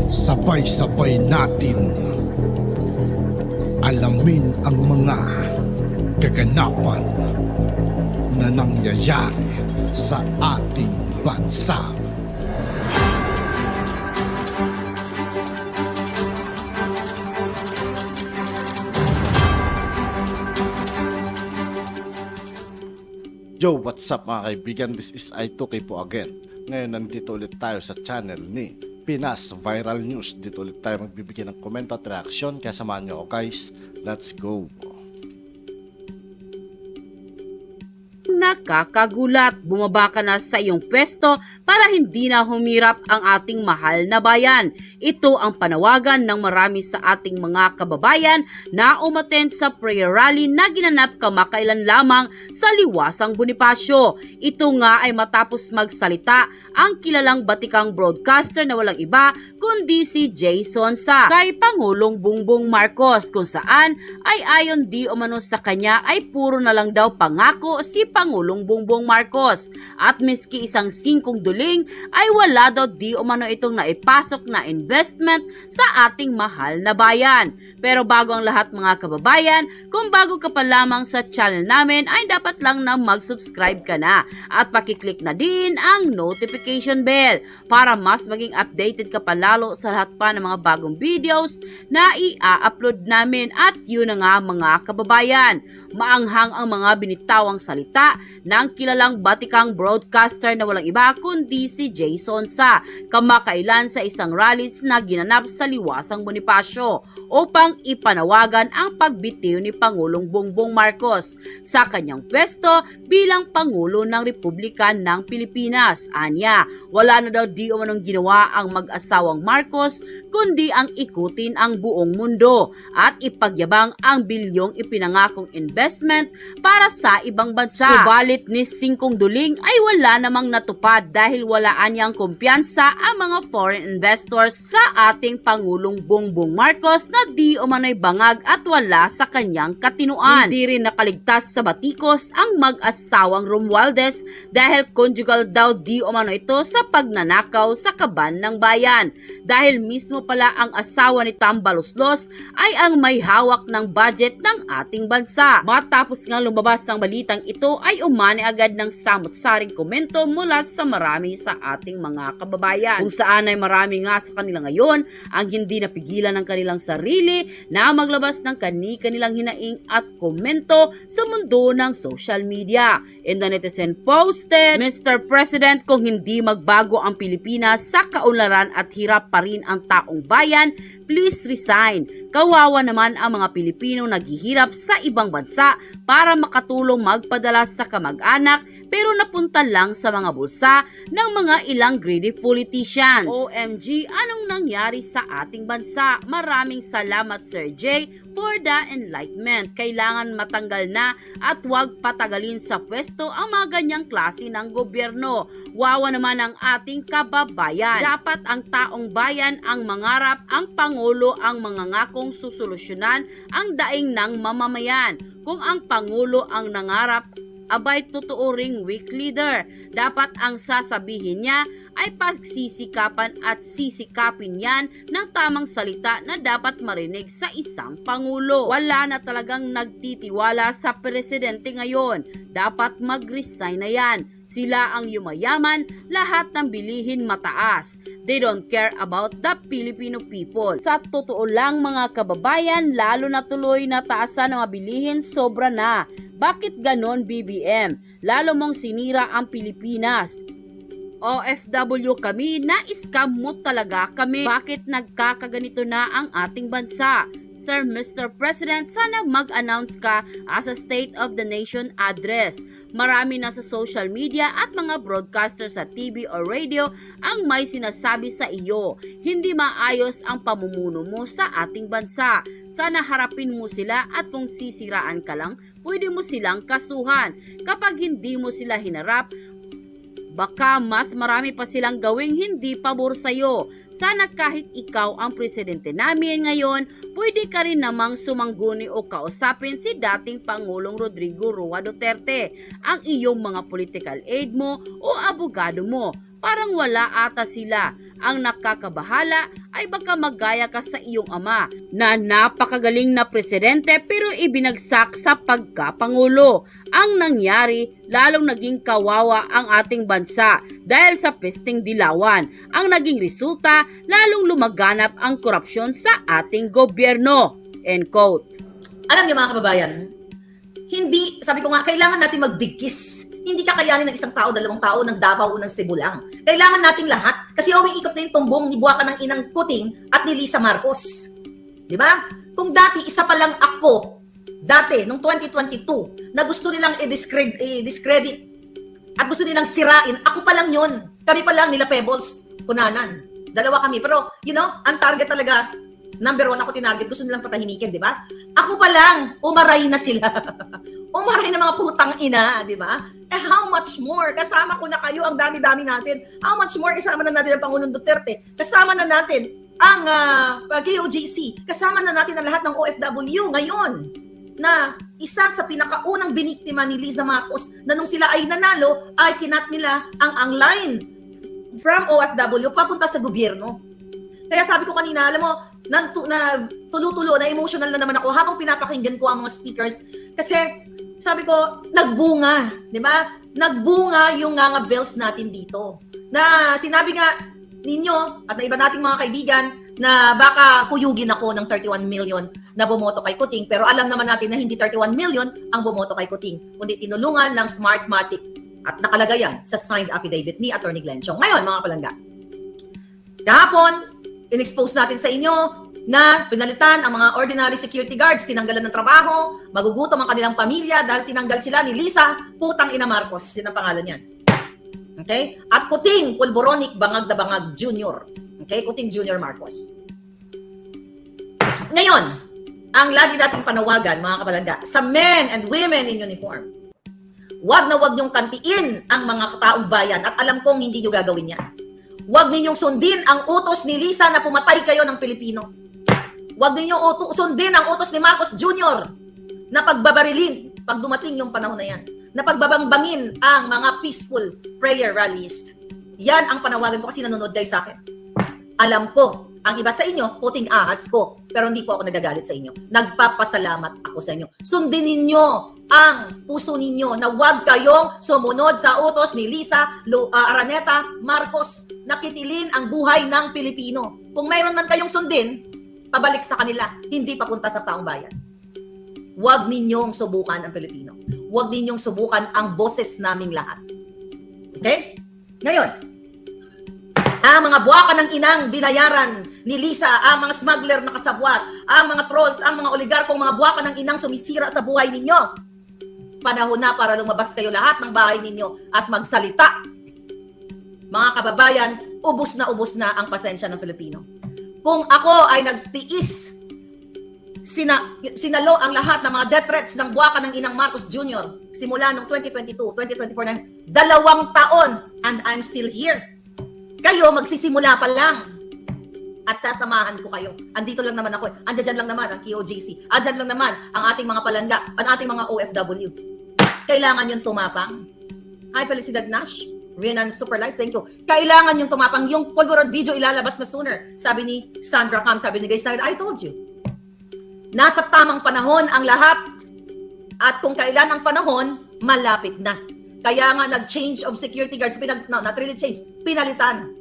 Sabay-sabay natin alamin ang mga kaganapan na nangyayari sa ating bansa. Yo, what's up mga kaibigan? This is I2K po again. Ngayon nandito ulit tayo sa channel ni Pinas Viral News. Dito ulit tayo magbibigay ng komento at reaksyon. Kaya samahan nyo ako guys. Let's go! Nakakagulat, bumaba ka na sa iyong pwesto para hindi na humirap ang ating mahal na bayan. Ito ang panawagan ng marami sa ating mga kababayan na umattend sa prayer rally na ginanap kamakailan lamang sa Liwasang Bonifacio. Ito nga ay matapos magsalita ang kilalang batikang broadcaster na walang iba kundi si Jason Sa kay Pangulong Bongbong Marcos, kung saan ay ayon di umano sa kanya ay puro na lang daw pangako si Pangulong Bongbong Marcos, at miski isang singkong duling ay wala daw di umano itong naipasok na investment sa ating mahal na bayan. Pero bago ang lahat mga kababayan, kung bago ka pa lamang sa channel namin ay dapat lang na mag-subscribe ka na at pakiclick na din ang notification bell para mas maging updated ka pa lalo sa lahat pa ng mga bagong videos na i-upload namin. At yun na nga mga kababayan, maanghang ang mga binitawang salita ng kilalang batikang broadcaster na walang iba kundi si Jason Sa kamakailan sa isang rally na ginanap sa Liwasang Bonifacio upang ipanawagan ang pagbitiw ni Pangulong Bongbong Marcos sa kanyang pwesto bilang Pangulo ng Republika ng Pilipinas. Anya, wala na daw di umanong ginawa ang mag-asawang Marcos kundi ang ikutin ang buong mundo at ipagyabang ang bilyong ipinangakong investment para sa ibang bansa. Subalit ni Singkong Duling ay wala namang natupad dahil walaan niyang kumpiyansa ang mga foreign investors sa ating Pangulong Bongbong Marcos na di umano'y bangag at wala sa kanyang katinuan. Hindi rin nakaligtas sa batikos ang mag-asawang Romualdez dahil conjugal daw di umano ito sa pagnanakaw sa kaban ng bayan. Dahil mismo pala ang asawa ni Tambaloslos ay ang may hawak ng budget ng ating bansa. Matapos nga lumabas ang balitang ito ay umani agad ng samot-saring komento mula sa marami sa ating mga kababayan. Kung saan ay marami nga sa kanila ngayon ang hindi napigilan ng kanilang sarili na maglabas ng kani-kanilang hinaing at komento sa mundo ng social media. And the netizen posted, Mr. President, kung hindi magbago ang Pilipinas sa kaunlaran at hirap pa rin ang taong bayan, please resign. Kawawa naman ang mga Pilipino naghihirap sa ibang bansa para makatulong magpadala sa kamag-anak pero napunta lang sa mga bulsa ng mga ilang greedy politicians. OMG, anong nangyari sa ating bansa? Maraming salamat Sir J for the enlightenment. Kailangan matanggal na at huwag patagalin sa pwesto ang mga ganyang klase ng gobyerno. Wawa naman ang ating kababayan. Dapat ang taong bayan ang mangarap, ang Pangulo ang mangangakong susolusyonan ang daing ng mamamayan. Kung ang Pangulo ang nangarap, abay totoo ring weak leader. Dapat ang sasabihin niya ay pagsisikapan at sisikapin yan ng tamang salita na dapat marinig sa isang Pangulo. Wala na talagang nagtitiwala sa presidente ngayon. Dapat mag-resign na yan. Sila ang yumayaman, lahat ng bilihin mataas. They don't care about the Filipino people. Sa totoo lang mga kababayan, lalo na tuloy na taasan ng bilihin sobra na. Bakit ganon BBM? Lalo mong sinira ang Pilipinas. OFW kami, na-scam mo talaga kami. Bakit nagkakaganito na ang ating bansa? Sir Mr. President, sana mag-announce ka as a State of the Nation address. Marami na sa social media at mga broadcaster sa TV o radio ang may sinasabi sa iyo. Hindi maayos ang pamumuno mo sa ating bansa. Sana harapin mo sila at kung sisiraan ka lang, pwede mo silang kasuhan. Kapag hindi mo sila hinarap, baka mas marami pa silang gawing hindi pabor sa'yo. Sana kahit ikaw ang presidente namin ngayon, pwede ka rin namang sumangguni o kausapin si dating Pangulong Rodrigo Roa Duterte, ang iyong mga political aid mo o abogado mo. Parang wala ata sila. Ang nakakabahala ay baka magaya ka sa iyong ama na napakagaling na presidente pero ibinagsak sa pagkapangulo. Ang nangyari, lalong naging kawawa ang ating bansa dahil sa pesting dilawan. Ang naging resulta, lalong lumaganap ang korupsyon sa ating gobyerno. End quote. Alam niyo mga kababayan, hindi, sabi ko nga, kailangan natin magbigkis. Hindi kakayanin ng isang tao, dalawang tao, ng Davao o ng Cebu lang. Kailangan nating lahat. Kasi umiikot na yung tumbong ni Buwaka ng Inang Kuting at ni Lisa Marcos. Di ba? Kung dati, isa pa lang ako, dati, noong 2022, na gusto nilang i-discredit at gusto nilang sirain, ako pa lang yun. Kami pa lang nila Pebbles, Kunanan. Dalawa kami. Pero, you know, ang target talaga, number 1 ako tinarget, gusto nilang patahimikin, di ba? Ako pa lang, umaray na sila. Umaray na mga putang ina, di ba? Eh how much more? Kasama ko na kayo, ang dami-dami natin. How much more? Kasama na natin ang Pangulong Duterte. Kasama na natin ang KOJC. Kasama na natin ang lahat ng OFW ngayon na isa sa pinakaunang biniktima ni Liza Marcos na nung sila ay nanalo, ay kinat nila ang line from OFW papunta sa gobyerno. Kaya sabi ko kanina, alam mo, na tulo-tulo, na emotional na naman ako habang pinapakinggan ko ang mga speakers. Kasi sabi ko, nagbunga, di ba? Nagbunga yung nga bills natin dito. Na sinabi nga ninyo at na iba nating mga kaibigan na baka kuyugin ako ng 31 million na bumoto kay Kuting. Pero alam naman natin na hindi 31 million ang bumoto kay Kuting, kundi tinulungan ng Smartmatic at nakalagay yan sa signed affidavit ni Atty. Glenn Chong. Ngayon, mga palangga, kahapon, in-expose natin sa inyo na pinalitan ang mga ordinary security guards, tinanggalan ng trabaho, magugutom ang kanilang pamilya dahil tinanggal sila ni Lisa, putang ina Marcos. Yun ang pangalan niyan. Okay? At Kuting Pulboronic Bangag na Bangag Jr. Okay? Kuting Jr. Marcos. Ngayon, ang lagi nating panawagan, mga kapalangga, sa men and women in uniform, wag na wag niyong kantiin ang mga taong bayan at alam kong hindi niyo gagawin yan. Wag ninyong sundin ang utos ni Lisa na pumatay kayo ng Pilipino. Wag ninyong sundin ang utos ni Marcos Jr. na pagbabarilin pag dumating yung panahon na yan. Na pagbabangbangin ang mga peaceful prayer rallies. Yan ang panawagan ko kasi nanonood kayo sa akin. Alam ko, ang iba sa inyo, puting ahas ko. Pero hindi po ako nagagalit sa inyo. Nagpapasalamat ako sa inyo. Sundin ninyo ang puso ninyo na huwag kayong sumunod sa utos ni Lisa Araneta Marcos na kitilin ang buhay ng Pilipino. Kung mayroon man kayong sundin, pabalik sa kanila, hindi papunta sa taong bayan. Huwag ninyong subukan ang Pilipino. Huwag ninyong subukan ang boses naming lahat. Okay? Ngayon, ang mga buwaka ng inang binayaran ni Lisa, ang mga smuggler na kasabwat, ang mga trolls, ang mga oligarkong mga buwaka ng inang sumisira sa buhay ninyo. Panahon na para lumabas kayo lahat ng bahay ninyo at magsalita. Mga kababayan, ubos na ang pasensya ng Pilipino. Kung ako ay nagtiis, sinalo ang lahat ng mga death threats ng buwaka ng inang Marcos Jr. simula noong 2022, 2024 ng 2 taon and I'm still here. Kayo magsisimula pa lang at sasamahan ko kayo. Andito lang naman ako. Andiyan lang naman ang KOJC. Andiyan lang naman ang ating mga palangga, ang ating mga OFW. Kailangan yung tumapang. Hi, Felicidad Nash. Renan Superlight, thank you. Kailangan yung tumapang. Yung Pulborod video ilalabas na sooner. Sabi ni Sandra Cam, sabi ni Guy Snyder, I told you. Nasa tamang panahon ang lahat. At kung kailan ang panahon, malapit na. Kaya nga nag-change of security guards, not really change, pinalitan.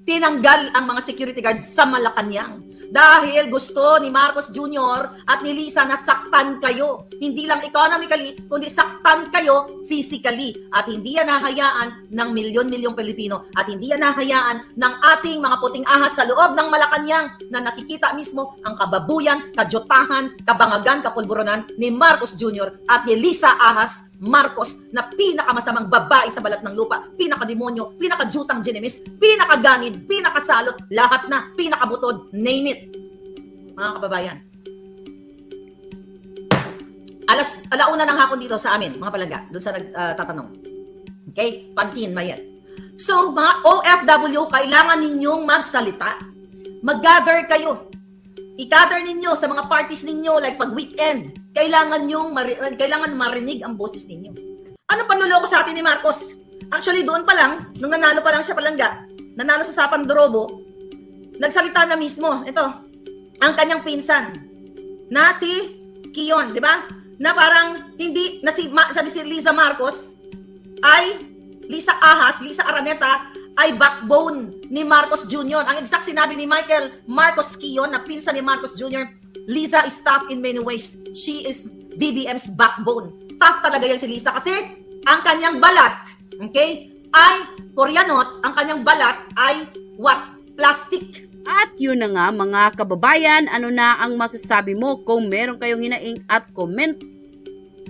Tinanggal ang mga security guards sa Malacanang. Dahil gusto ni Marcos Jr. at ni Lisa na saktan kayo. Hindi lang economically, kundi saktan kayo physically. At hindi yan nahayaan ng milyon-milyong Pilipino. At hindi yan nahayaan ng ating mga puting ahas sa loob ng Malacanang na nakikita mismo ang kababuyan, kajotahan, kabangagan, kapulburonan ni Marcos Jr. at ni Lisa Ahas Marcos na pinakamasamang babae sa balat ng lupa, pinakademonyo, pinakajutang ginemis, pinakaganid, pinakasalot, lahat na, pinakabutod, name it. Mga kababayan. Alauna ng hapon dito sa amin, mga palangga, doon sa nagtatanong. Okay? Pantin, mayet. So, mga OFW, kailangan ninyong magsalita. Mag-gather kayo. I-gather ninyo sa mga parties ninyo, like pag weekend, kailangan marinig ang boses ninyo. Ano panluloko sa atin ni Marcos? Actually, doon pa lang, nung nanalo pa lang siya palangga, nanalo sa Sapang Dorobo, nagsalita na mismo. Ito, ang kanyang pinsan na si Kiyon, di ba? Na parang hindi, na sabi si Liza Marcos ay, Lisa Araneta ay backbone ni Marcos Jr. Ang exact sinabi ni Michael Marcos Kiyon na pinsan ni Marcos Jr., Liza is tough in many ways. She is BBM's backbone. Tough talaga yan si Lisa kasi ang kanyang balat, okay, ay Koreanot, ang kanyang balat ay what? Plastic. At yun na nga mga kababayan, ano na ang masasabi mo kung meron kayong hinaing at comment?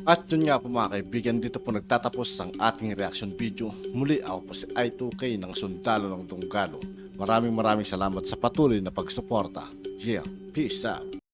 At yun nga po mga kaibigan, dito po nagtatapos ang ating reaction video. Muli ako po si I2K ng Sundalo ng Tunggalo. Maraming salamat sa patuloy na pagsuporta. Yeah, peace out.